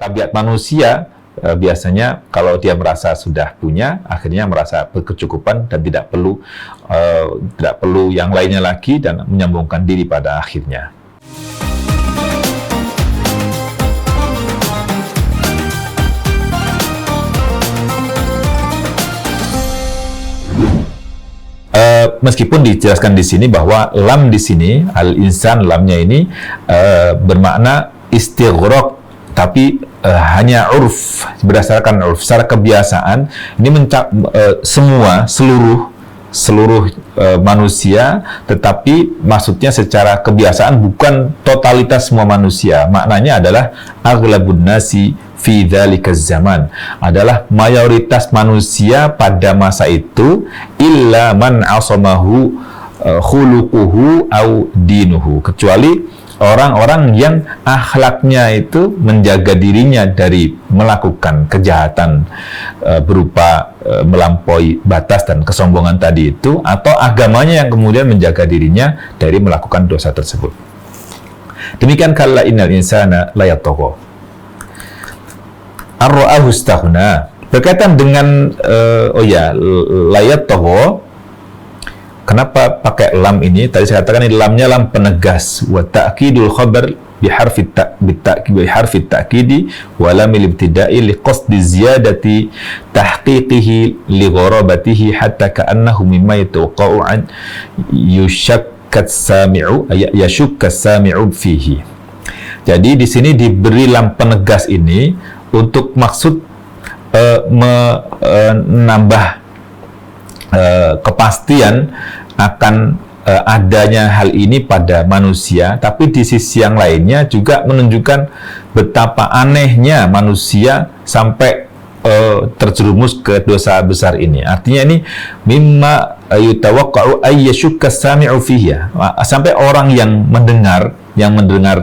tabiat manusia biasanya kalau dia merasa sudah punya, akhirnya merasa berkecukupan dan tidak perlu yang lainnya lagi dan menyambungkan diri pada akhirnya. Meskipun dijelaskan di sini bahwa lam di sini al-insan, lamnya ini bermakna istighraq, tapi hanya urf, berdasarkan urf, secara kebiasaan ini seluruh manusia, tetapi maksudnya secara kebiasaan bukan totalitas semua manusia. Maknanya adalah aghlabun nasi fi dzalikaz zaman, adalah mayoritas manusia pada masa itu, illa man asamahu khuluquhu au dinuhu, kecuali orang-orang yang akhlaknya itu menjaga dirinya dari melakukan kejahatan berupa melampaui batas dan kesombongan tadi itu, atau agamanya yang kemudian menjaga dirinya dari melakukan dosa tersebut. Demikian kalla innal insana la yatagha ar-ra'ahu istaghna. Berkaitan dengan la yatagha, kenapa pakai lam ini? Tadi saya katakan ini lamnya lam penegas, wa ta'kidul khabar bi harfi ta'kidi wa lam al-ibtida'i li qasdi ziyadati tahqiqihi li gharabatihi hatta ka'annahu mimma yatawaqa'u an yashukka as-sami'u fihi. Jadi di sini diberi lam penegas ini untuk maksud menambah kepastian akan adanya hal ini pada manusia, tapi di sisi yang lainnya juga menunjukkan betapa anehnya manusia sampai terjerumus ke dosa besar ini. Artinya ini mimma yutawaqqa'u ay yashukka as-sami'u fihi, sampai orang yang mendengar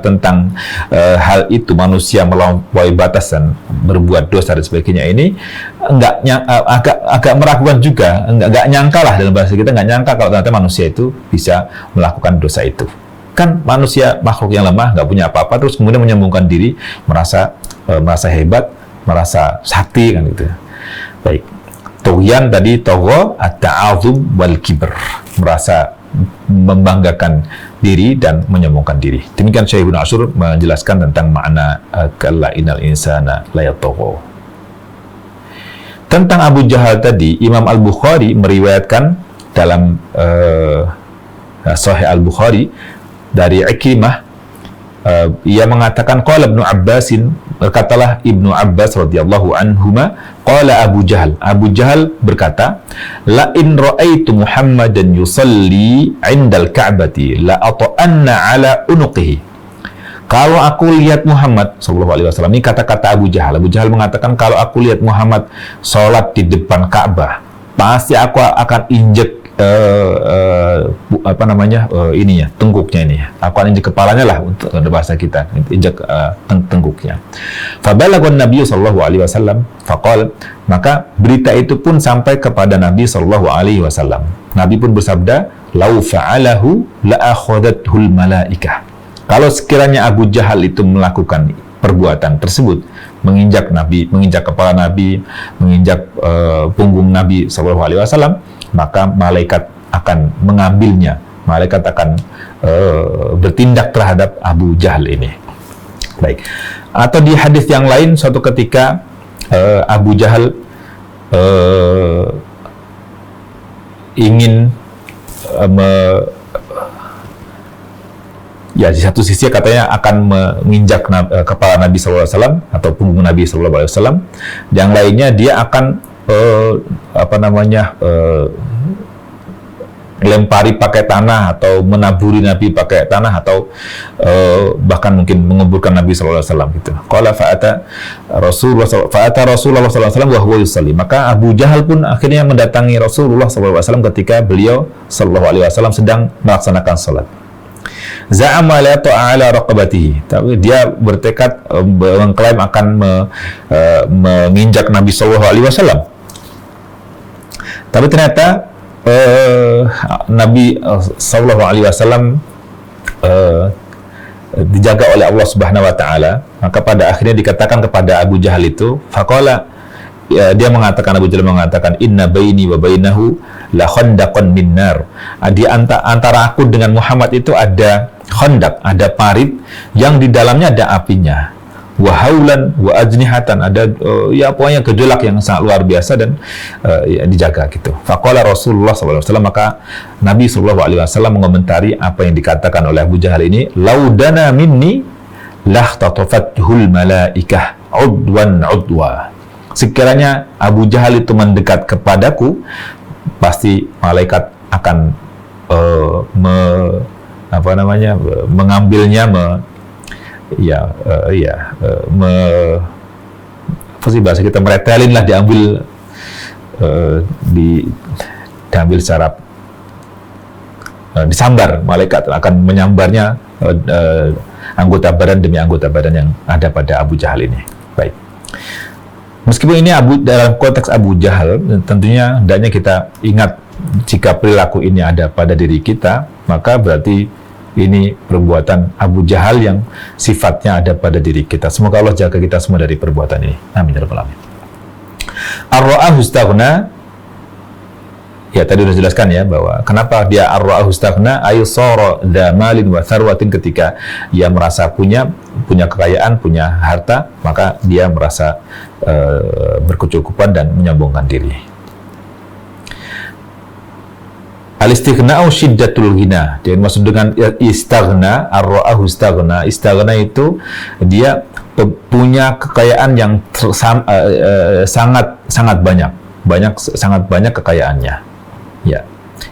tentang hal itu, manusia melampaui batas dan berbuat dosa dan sebagainya, ini agak meragukan juga, enggak nyangka lah, dalam bahasa kita nggak nyangka kalau ternyata manusia itu bisa melakukan dosa itu. Kan manusia makhluk yang lemah, nggak punya apa-apa, terus kemudian menyambungkan diri, merasa hebat, merasa sakti, kan gitu. Baik. Tughyan tadi, tagha at-ta'adzum wal kibr, merasa membanggakan diri dan menyombongkan diri. Demikian Syekh Ibnu Ashur menjelaskan tentang makna kalla innal insana la yatagha. Tentang Abu Jahal tadi, Imam Al-Bukhari meriwayatkan dalam Sahih Al-Bukhari dari Ikrimah, ia mengatakan qala Ibnu Abbasin, berkatalah Ibnu Abbas radhiyallahu anhuma, qala Abu Jahal berkata, la in ra'aitu Muhammadan yusalli 'indal Ka'bati la ata'anna 'ala unuqihi. Kalau aku lihat Muhammad sallallahu alaihi wasallam, ini kata-kata Abu Jahal mengatakan, kalau aku lihat Muhammad salat di depan Ka'bah, pasti aku akan injek tengkuknya ini. Aku akan injek kepalanya lah, untuk bahasa kita, injek tengkuknya. Fabalaghun Nabi sallallahu alaihi wasallam faqala, maka berita itu pun sampai kepada Nabi sallallahu alaihi wasallam. Nabi pun bersabda, lau fa'alahu la akhadathul malaikah. Kalau sekiranya Abu Jahal itu melakukan perbuatan tersebut, menginjak kepala Nabi, menginjak punggung Nabi sallallahu alaihi wasallam, maka malaikat akan mengambilnya. Malaikat akan bertindak terhadap Abu Jahal ini. Baik. Atau di hadis yang lain, suatu ketika Abu Jahal ingin di satu sisi katanya akan menginjak kepala Nabi SAW atau punggung Nabi SAW. Yang lainnya dia akan lempari pakai tanah, atau menaburi Nabi pakai tanah, atau bahkan mungkin menguburkan Nabi sallallahu alaihi wasallam gitu. Qala fa'ata Rasulullah sallallahu alaihi wasallam wa huwa yusalli. Maka Abu Jahal pun akhirnya mendatangi Rasulullah sallallahu alaihi wasallam ketika beliau sallallahu alaihi wasallam sedang melaksanakan salat. Za'ama la ta'ala raqabatihi. Tapi dia bertekad mengklaim akan menginjak Nabi sallallahu alaihi wasallam. Tapi ternyata Nabi sallallahu alaihi wasallam dijaga oleh Allah Subhanahu wa taala, maka pada akhirnya dikatakan kepada Abu Jahal itu, faqala, dia mengatakan, Abu Jahal mengatakan, inna baini wa bainahu la khandaqan min nar. Di antara aku dengan Muhammad itu ada khandaq, ada parit yang di dalamnya ada apinya. Wa haulan wa ajnihatan, ada ya pokoknya gejolak yang sangat luar biasa dan ya, dijaga gitu. Faqala Rasulullah SAW, maka Nabi SAW mengomentari apa yang dikatakan oleh Abu Jahal ini, laudana minni lahtatafathul malaikah udwan udwa. Sekiranya Abu Jahal itu mendekat kepadaku, pasti malaikat akan mengambilnya, apa sih bahasa kita, meretelin lah, diambil secara disambar. Malaikat akan menyambarnya anggota badan demi anggota badan yang ada pada Abu Jahal ini. Baik. Meskipun ini dalam konteks Abu Jahal, tentunya hendaknya kita ingat, jika perilaku ini ada pada diri kita, maka berarti ini perbuatan Abu Jahal yang sifatnya ada pada diri kita. Semoga Allah jaga kita semua dari perbuatan ini. Amin ya rabbal alamin. Ar-ra'ahu istaghna, ya tadi sudah jelaskan ya, bahwa kenapa dia ar-ra'ahu istaghna, ay sara dza malin wa tharwatin, ketika dia merasa punya kekayaan, punya harta, maka dia merasa berkecukupan dan menyombongkan diri. Al-istighna'u syiddatul ghina. Dia maksud dengan istaghna, ar-ra'ahu istaghna. Istaghna itu dia punya kekayaan yang sangat banyak kekayaannya. Ya.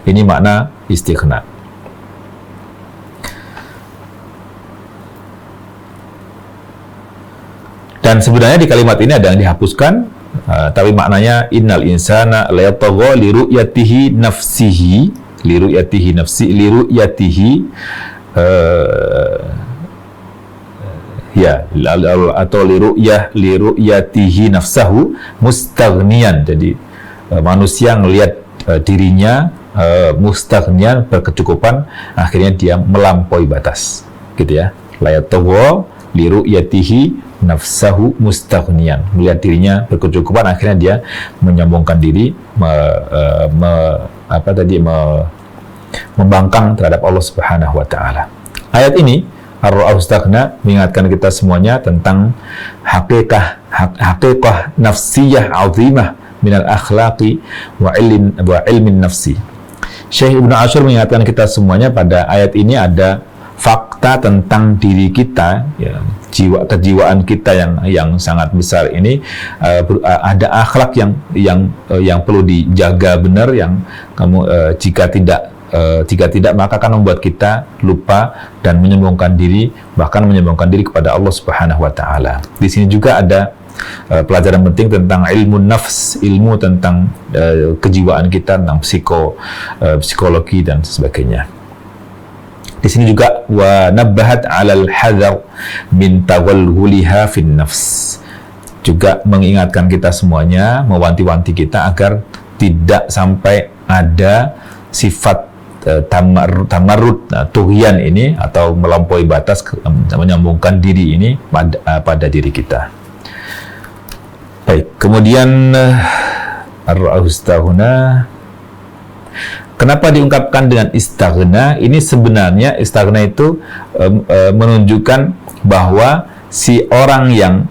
Ini makna istighna. Dan sebenarnya di kalimat ini ada yang dihapuskan, tapi maknanya innal insana la yatagha li ru'yatihi nafsihi, atau li ru'yatihi nafsahu mustaghniyan. Jadi manusia ngelihat dirinya mustaghniyan, berkecukupan, akhirnya dia melampaui batas, gitu ya. La yatagha li ru'yatihi nafsahu mustaghniyan, melihat dirinya berkecukupan, akhirnya dia menyombongkan diri, membangkang terhadap Allah Subhanahu wa taala. Ayat ini ar-ra'ahu istaghna mengingatkan kita semuanya tentang hakikah nafsiyah azimah minal akhlaqi wa ilmin nafsi. Syekh Ibnu Ashur mengingatkan kita semuanya pada ayat ini ada fakta tentang diri kita, ya, kejiwaan kita yang sangat besar ini, ada akhlak yang perlu dijaga benar, yang jika tidak maka akan membuat kita lupa dan menyombongkan diri, bahkan menyombongkan diri kepada Allah Subhanahu wa taala. Di sini juga ada pelajaran penting tentang ilmu nafs, ilmu tentang kejiwaan kita, tentang psikologi dan sebagainya. Di sini juga wa nabbahat 'alal hadar min taghallulha fin nafs. Juga mengingatkan kita semuanya, mewanti-wanti kita agar tidak sampai ada sifat tamarrud, tughyan ini, atau melampaui batas, menyombongkan diri ini pada diri kita. Baik, kemudian ar-ra'ahu istaghna. Kenapa diungkapkan dengan istaghna? Ini sebenarnya istaghna itu menunjukkan bahwa si orang yang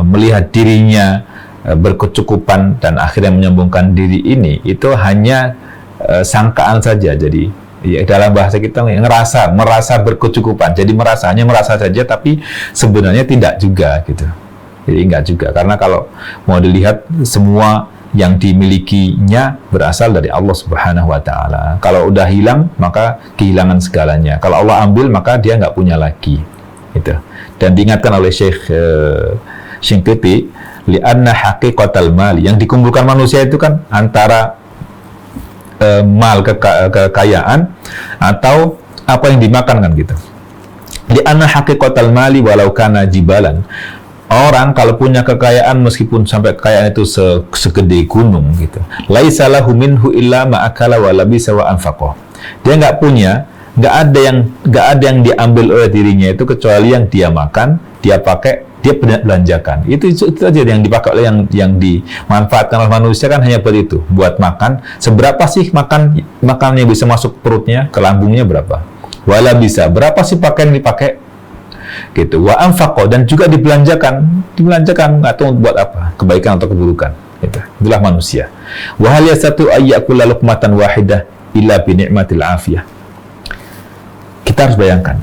melihat dirinya berkecukupan dan akhirnya menyombongkan diri ini, itu hanya sangkaan saja. Jadi ya, dalam bahasa kita merasa berkecukupan. Jadi hanya merasa saja, tapi sebenarnya tidak juga gitu. Jadi enggak juga, karena kalau mau dilihat, semua yang dimilikinya berasal dari Allah Subhanahu wa taala. Kalau udah hilang, maka kehilangan segalanya. Kalau Allah ambil, maka dia nggak punya lagi. Gitu. Dan diingatkan oleh Syekh Shinqiti, li'anna haqiqatal mali, yang dikumpulkan manusia itu kan antara mal, kekayaan, atau apa yang dimakan, kan gitu. Li'anna haqiqatal mali walau kana jibalan. Orang kalau punya kekayaan, meskipun sampai kekayaan itu segede gunung gitu, laisa lahu minhu illa ma akala wa labisa wa anfaqa. Dia nggak punya nggak ada yang diambil oleh dirinya itu kecuali yang dia makan, dia pakai, dia belanjakan. Itu aja yang dipakai oleh yang dimanfaatkan oleh manusia kan hanya buat itu, buat makan. Seberapa sih makannya bisa masuk perutnya, ke lambungnya berapa? Wala bisa. Berapa sih pakaian yang dipakai? Gitu. Wa anfaqo, dan juga dibelanjakan nggak tahu buat apa, kebaikan atau keburukan. Gitu. Itulah manusia. Wa hal yasatu ayyakula luqmatan wahidah illa bi ni'matil afiyah. Kita harus bayangkan,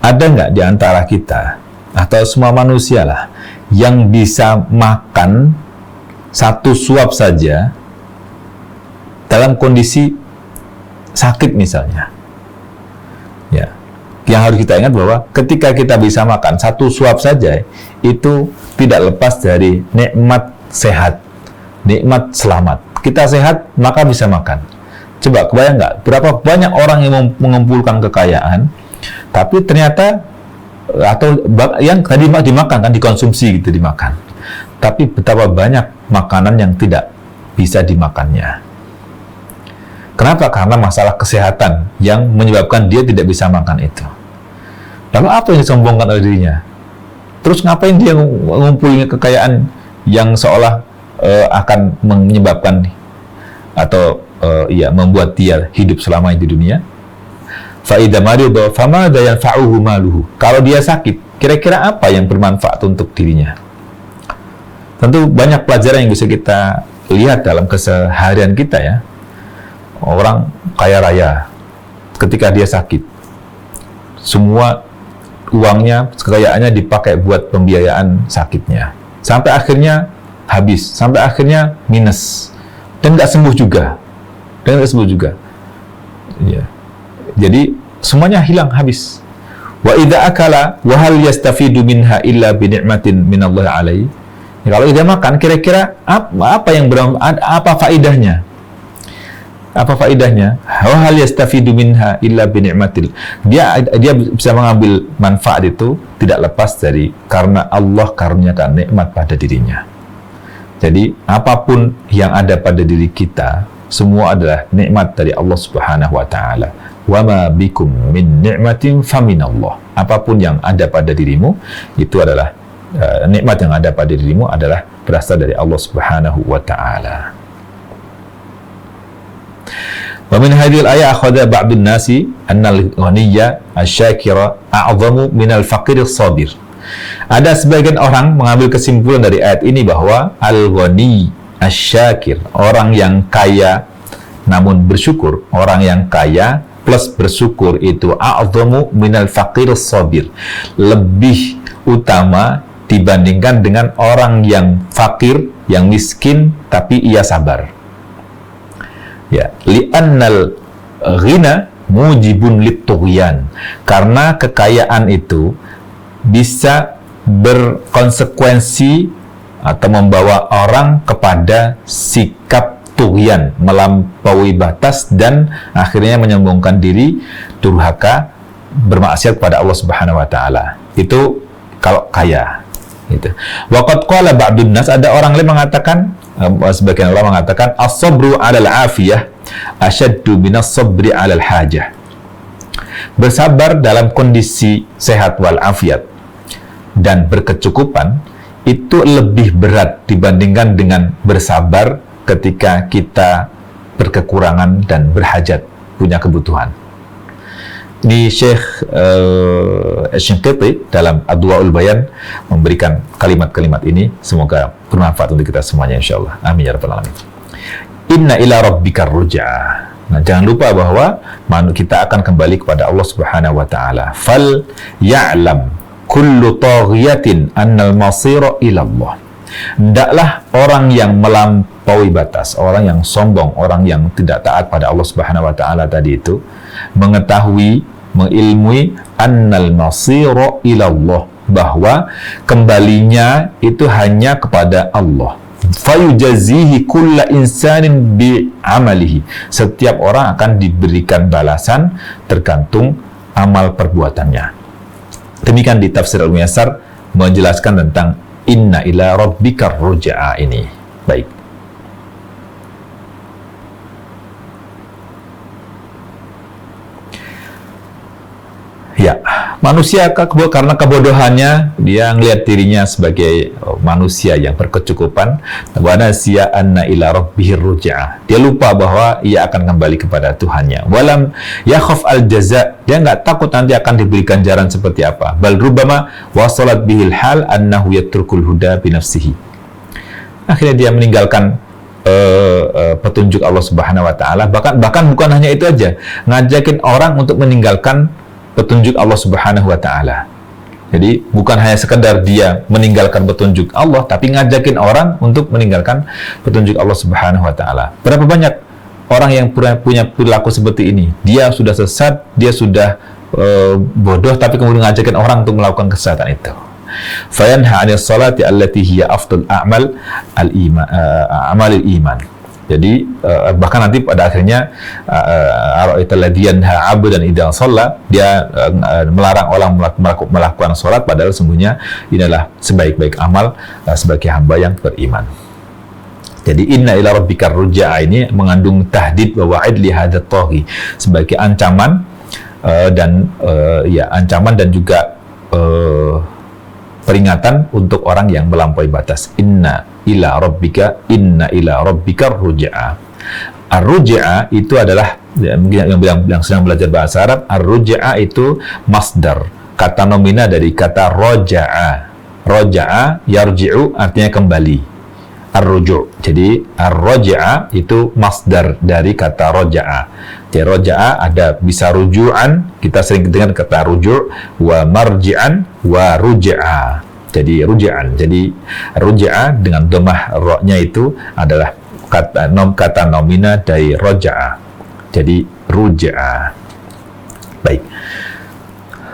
ada nggak di antara kita atau semua manusia lah yang bisa makan satu suap saja dalam kondisi sakit misalnya? Ya, yang harus kita ingat bahwa ketika kita bisa makan satu suap saja, itu tidak lepas dari nikmat sehat, nikmat selamat. Kita sehat maka bisa makan. Coba kebayang nggak berapa banyak orang yang mengumpulkan kekayaan, tapi ternyata atau yang tadi dimakan kan, dikonsumsi gitu, dimakan. Tapi betapa banyak makanan yang tidak bisa dimakannya. Kenapa? Karena masalah kesehatan yang menyebabkan dia tidak bisa makan itu. Lalu apa yang disombongkan oleh dirinya? Terus ngapain dia ngumpulin kekayaan yang seolah akan menyebabkan atau membuat dia hidup selamanya di dunia? Fa'idha marida famada yanfa'uhu maluhu. Kalau dia sakit, kira-kira apa yang bermanfaat untuk dirinya? Tentu banyak pelajaran yang bisa kita lihat dalam keseharian kita ya. Orang kaya raya, ketika dia sakit, semua uangnya, kekayaannya dipakai buat pembiayaan sakitnya. Sampai akhirnya habis, sampai akhirnya minus. Dan nggak sembuh juga. Ya. Jadi semuanya hilang, habis. Wa idza akala wa hal yastafidu minha illa bi ni'matin minallahi alaihi. Ya, kalau dia makan, kira-kira apa faedahnya? Apa faedahnya? Wa hal yastafidu minha illa bi ni'matil. Dia bisa mengambil manfaat itu tidak lepas dari karena Allah karuniakan nikmat pada dirinya. Jadi apapun yang ada pada diri kita, semua adalah nikmat dari Allah Subhanahu wa taala. Wa ma bikum min ni'matin faminallah. Apapun yang ada pada dirimu itu adalah nikmat yang ada pada dirimu adalah berasal dari Allah Subhanahu wa taala. Wa min hadhil ayat akhadha ba'dun nasi anna al-ghaniyya asy-syakira a'zamu min al-faqir as-sabir. Ada sebagian orang mengambil kesimpulan dari ayat ini bahwa al-ghani asy-syakir, orang yang kaya namun bersyukur, orang yang kaya plus bersyukur itu a'zamu minal faqir sabir, lebih utama dibandingkan dengan orang yang fakir, yang miskin tapi ia sabar. Ya, li'annal ghina mujibun lit-tughyan, karena kekayaan itu bisa berkonsekuensi atau membawa orang kepada sikap tughyan, melampaui batas dan akhirnya menyombongkan diri, durhaka, bermaksiat kepada Allah Subhanahu wa taala. Itu kalau kaya. Gitu. Waqad qala ba'dun nas, ada orang lain mengatakan, sebagian ulama mengatakan as-sabru 'alal 'afiyah asyaddu minas sabri 'alal hajah. Bersabar dalam kondisi sehat wal afiat dan berkecukupan itu lebih berat dibandingkan dengan bersabar ketika kita berkekurangan dan berhajat, punya kebutuhan. Di Syekh Asy-Syanqiti dalam Adwaul Bayan memberikan kalimat-kalimat ini, semoga bermanfaat untuk kita semuanya insyaallah. Amin ya rabbal alamin. Inna ila rabbikar ruj'ah. Nah, jangan lupa bahwa kita akan kembali kepada Allah Subhanahu wa taala. Fal ya'lam kullu taghiyatin annal masira ila Allah. Hendaklah orang yang melampaui batas, orang yang sombong, orang yang tidak taat pada Allah Subhanahu wa taala tadi itu mengetahui, mengilmui annal masira ila Allah, bahwa kembalinya itu hanya kepada Allah. Fayujazihi kulla insanin bi'amalihi. Setiap orang akan diberikan balasan tergantung amal perbuatannya. Demikian di tafsir Al-Muyassar menjelaskan tentang inna ila rabbikar ruj'a ini. Baik. Manusia karena kebodohannya dia ngelihat dirinya sebagai manusia yang berkecukupan. Wa nasiya anna ila rabbihir ruj'ah. Dia lupa bahwa ia akan kembali kepada Tuhannya. Walam yakhaf al jaza. Dia nggak takut nanti akan diberi ganjaran seperti apa. Bal rubbama wasalat bihil hal annahu yatrukul huda bi nafsihi. Akhirnya dia meninggalkan petunjuk Allah Subhanahu wa taala. Bahkan bukan hanya itu aja, ngajakin orang untuk meninggalkan petunjuk Allah Subhanahu wa taala. Jadi bukan hanya sekedar dia meninggalkan petunjuk Allah, tapi ngajakin orang untuk meninggalkan petunjuk Allah Subhanahu wa taala. Berapa banyak orang yang punya perilaku seperti ini? Dia sudah sesat, dia sudah bodoh, tapi kemudian ngajakin orang untuk melakukan kesesatan itu. Fayanha 'anil salati allati hiya afdal a'mal al-iman. Jadi bahkan nanti pada akhirnya ara'aital ladzi yanha 'abdan idza shalla, dia melarang orang melakukan salat, padahal sesungguhnya inilah sebaik-baik amal sebagai hamba yang beriman. Jadi inna ila rabbikar ruj'a ini mengandung tahdid wa wa'id li hadzal taghi, sebagai ancaman ancaman dan juga peringatan untuk orang yang melampaui batas. Inna ila rabbikar ruj'a. Ar-ruj'a itu adalah, yang sedang belajar bahasa Arab, ar-ruj'a itu masdar, kata nomina dari kata roja'a. Roja'a yarji'u artinya kembali. Ar-ruju'. Jadi ar-ruj'a itu masdar dari kata roja'a. Jadi roja'a ada bisa ruju'an, kita sering dengar kata ruju', wa marji'an, wa ruj'a. Jadi ruji'an. Jadi ruj'a dengan dhammah ra-nya itu adalah kata nomina dari roja'a. Jadi ruj'a. Baik.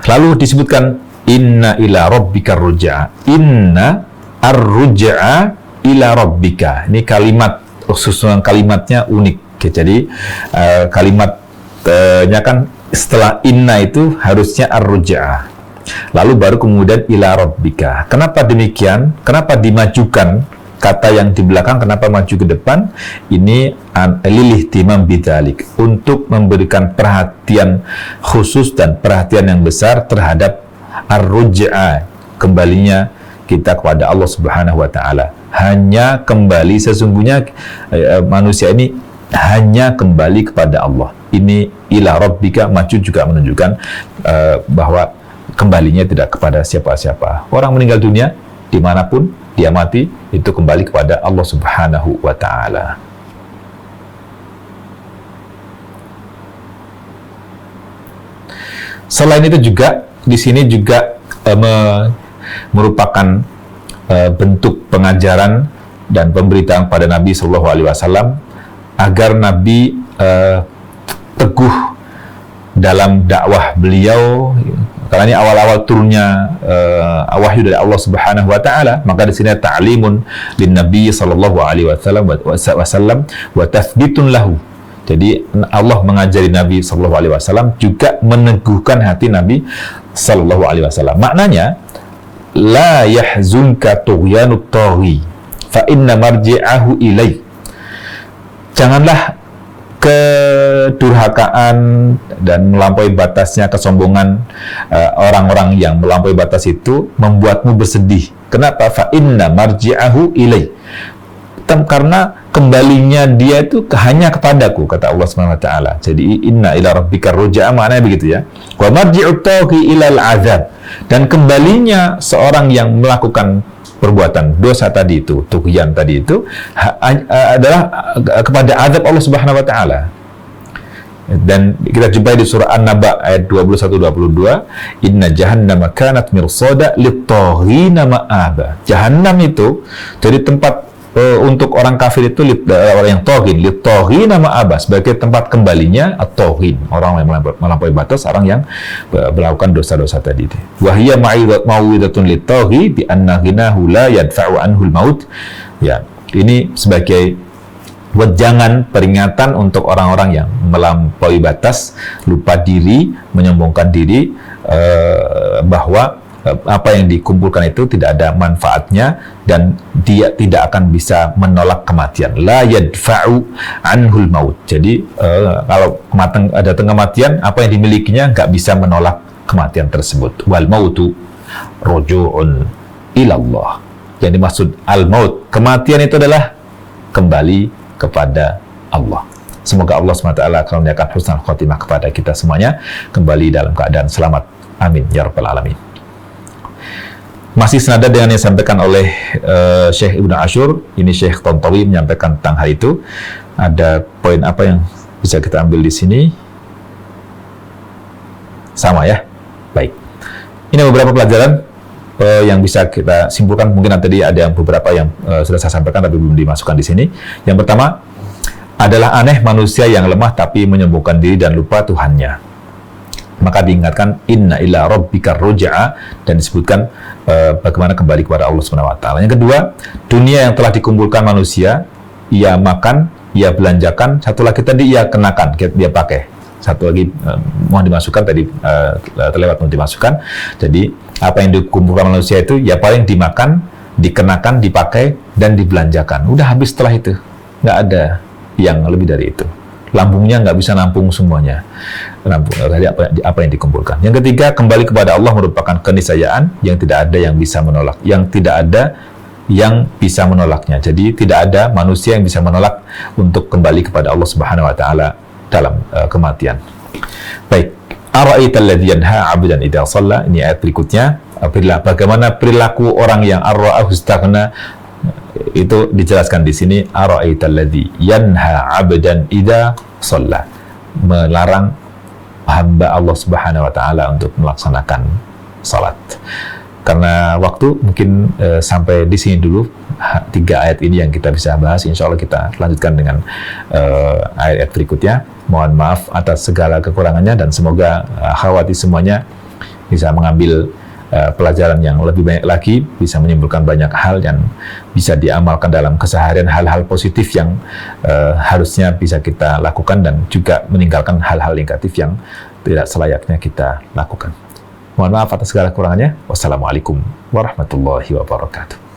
Lalu disebutkan inna ila rabbikar ruj'a. Inna ar-ruj'a ila rabbika. Ini kalimat, susunan kalimatnya unik. Jadi kalimatnya kan setelah inna itu harusnya ar-ruj'a. Lalu baru kemudian ila rabbika. Kenapa demikian? Kenapa dimajukan kata yang di belakang, kenapa maju ke depan? Ini lilihtimam bidzalik, untuk memberikan perhatian khusus dan perhatian yang besar terhadap ar-ruj'a, kembalinya kita kepada Allah Subhanahu wa taala. Hanya kembali, sesungguhnya manusia ini hanya kembali kepada Allah. Ini ila rabbika, maju juga menunjukkan bahwa kembalinya tidak kepada siapa-siapa. Orang meninggal dunia, dimanapun dia mati, itu kembali kepada Allah Subhanahu wa ta'ala. Selain itu juga, di sini juga merupakan bentuk pengajaran dan pemberitaan pada Nabi Shallallahu Alaihi Wasallam agar Nabi teguh dalam dakwah beliau. Karena ini awal-awal turunnya wahyu dari Allah Subhanahu wa taala, maka di sini ta'limun lin Nabi sallallahu alaihi wasallam wa tathbitun lahu. Jadi Allah mengajari Nabi sallallahu alaihi wasallam juga meneguhkan hati Nabi sallallahu alaihi wasallam. Maknanya la yahzunka tughyanut taghi fa inna marji'ahu ilai. Janganlah kedurhakaan dan melampaui batasnya, kesombongan orang-orang yang melampaui batas itu membuatmu bersedih. Kenapa? Fa inna marji'ahu ilai. Karena kembalinya dia itu hanya kepadaku, kata Allah Subhanahu wa taala. Jadi inna ila rabbikar ruj'a, maknanya begitu ya. Wa marji'ut taghi ilal azab. Dan kembalinya seorang yang melakukan perbuatan dosa tadi itu, tughyan tadi itu, adalah kepada azab Allah Subhanahu wa taala. Dan kita jumpai di surah An-Naba ayat 21-22, inna jahannama kanat mirsada lit-taghina ma'aba. Jahannam itu jadi tempat untuk orang kafir itu, orang yang taghin, lit-taghina ma'aba, sebagai tempat kembalinya at-taghin, orang yang melampaui batas, orang yang melakukan dosa-dosa tadi itu. Wa hiya mau'idatun lit-taghi bi anna ghinahu la yadfa'u anhul maut. Ya, ini sebagai wejangan, peringatan untuk orang-orang yang melampaui batas, lupa diri, menyombongkan diri, bahwa apa yang dikumpulkan itu tidak ada manfaatnya dan dia tidak akan bisa menolak kematian. La yadfa'u anhul maut. Jadi kalau datang kematian, apa yang dimilikinya nggak bisa menolak kematian tersebut. Wal mautu ruju'un ilallah. Yang dimaksud al-maut, kematian itu adalah kembali kepada Allah. Semoga Allah SWT karuniakan husnul khotimah kepada kita semuanya, kembali dalam keadaan selamat. Amin ya rabbal alamin. Masih senada dengan yang disampaikan oleh Syekh Ibnu Ashur, ini Syekh Tontowi menyampaikan tentang hal itu. Ada poin apa yang bisa kita ambil di sini? Sama ya? Baik. Ini beberapa pelajaran yang bisa kita simpulkan. Mungkin tadi ada yang beberapa yang sudah saya sampaikan tapi belum dimasukkan di sini. Yang pertama adalah aneh manusia yang lemah tapi menyembuhkan diri dan lupa Tuhannya. Maka diingatkan inna ila rabbika ruj'a, dan disebutkan bagaimana kembali kepada Allah Subhanahu wa taala. Yang kedua, dunia yang telah dikumpulkan manusia, ia makan, ia belanjakan, satu lagi tadi ia kenakan, dia pakai. Satu lagi mohon dimasukkan tadi terlewat mohon dimasukkan. Jadi apa yang dikumpulkan manusia itu ya paling dimakan, dikenakan, dipakai dan dibelanjakan. Udah habis setelah itu. Nggak ada yang lebih dari itu. Lambungnya nggak bisa nampung semuanya. Dari apa yang dikumpulkan. Yang ketiga, kembali kepada Allah merupakan keniscayaan yang tidak ada yang bisa menolak. Yang tidak ada yang bisa menolaknya. Jadi tidak ada manusia yang bisa menolak untuk kembali kepada Allah Subhanahu wa taala dalam kematian. Baik, ara'aital ladzi yanha 'abdan idza shalla, ini ayat berikutnya. Bagaimana perilaku orang yang ar-ra'ahu istaghna, itu dijelaskan di sini. Ara'aital ladzi yanha 'abdan idza shalla, melarang hamba Allah Subhanahu wa taala untuk melaksanakan salat. Karena waktu mungkin sampai di sini dulu 3 ayat ini yang kita bisa bahas. Insya Allah kita lanjutkan dengan ayat-ayat berikutnya. Mohon maaf atas segala kekurangannya dan semoga akhwati semuanya bisa mengambil pelajaran yang lebih banyak lagi, bisa menimbulkan banyak hal dan bisa diamalkan dalam keseharian, hal-hal positif yang harusnya bisa kita lakukan dan juga meninggalkan hal-hal negatif yang tidak selayaknya kita lakukan. Mohon maaf atas segala kekurangannya. Wassalamualaikum warahmatullahi wabarakatuh.